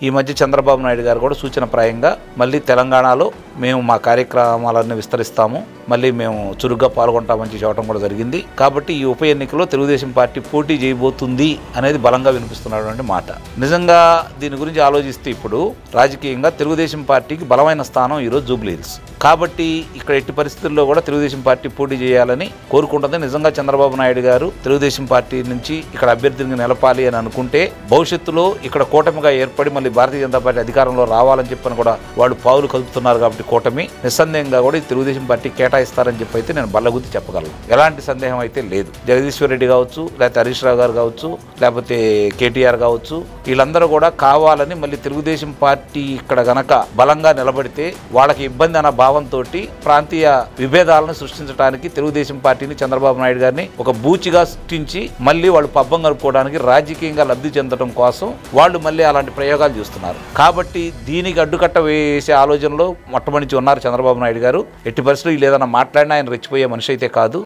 ఈ మధ్య చంద్రబాబు నాయుడు గారు కూడా సూచనప్రాయంగా మళ్ళీ తెలంగాణలో మేము మా కార్యక్రమాలన్నీ విస్తరిస్తాము, మళ్ళీ మేము చురుగ్గా పాల్గొంటామని చెప్పడం కూడా జరిగింది. కాబట్టి ఈ ఉప ఎన్నికలో తెలుగుదేశం పార్టీ పోటీ చేయబోతుంది అనేది బలంగా వినిపిస్తున్నటువంటి మాట. నిజంగా దీని గురించి ఆలోచిస్తే ఇప్పుడు రాజకీయంగా తెలుగుదేశం పార్టీకి బలమైన స్థానం ఈరోజు జూబ్లీ హిల్స్. కాబట్టి ఇక్కడ ఎట్టి పరిస్థితుల్లో కూడా తెలుగుదేశం పార్టీ పోటీ చేయాలని కోరుకుంటుంది. నిజంగా చంద్రబాబు నాయుడు గారు తెలుగుదేశం పార్టీ నుంచి ఇక్కడ అభ్యర్థిని నిలపాలి అని అనుకుంటే భవిష్యత్తులో ఇక్కడ కూటమిగా ఏర్పడి మళ్ళీ భారతీయ జనతా పార్టీ అధికారంలో రావాలని చెప్పని కూడా వాళ్ళు పావులు కలుపుతున్నారు. కాబట్టి కూటమి నిస్సందేహంగా కూడా ఈ తెలుగుదేశం పార్టీ కేటాయిస్తారని చెప్పి అయితే నేను బల్లగుద్ది చెప్పగలను. ఎలాంటి సందేహం అయితే లేదు. జగదీశ్వర్ రెడ్డి కావచ్చు, లేకపోతే హరీష్ రావు గారు కావచ్చు, లేకపోతే కేటీఆర్ కావచ్చు, వీళ్ళందరూ కూడా కావాలని మళ్ళీ తెలుగుదేశం పార్టీ ఇక్కడ గనక బలంగా నిలబడితే వాళ్ళకి ఇబ్బంది అన్న భావంతో ప్రాంతీయ విభేదాలను సృష్టించడానికి తెలుగుదేశం పార్టీని చంద్రబాబు నాయుడు గారిని ఒక బూచిగా సృష్టించి మళ్ళీ వాళ్ళు పబ్బం గడుపుకోవడానికి రాజకీయంగా లబ్ధి చెందడం కోసం వాళ్ళు మళ్ళీ అలాంటి ప్రయోగాలు చేస్తున్నారు. కాబట్టి దీనికి అడ్డుకట్ట వేసే ఆలోచనలో మొట్టమొదటి ఉన్నారు చంద్రబాబు నాయుడు గారు. ఎట్టి పరిస్థితుల్లో ఏదైనా మాట్లాడినా ఆయన రెచ్చిపోయే మనిషి అయితే కాదు.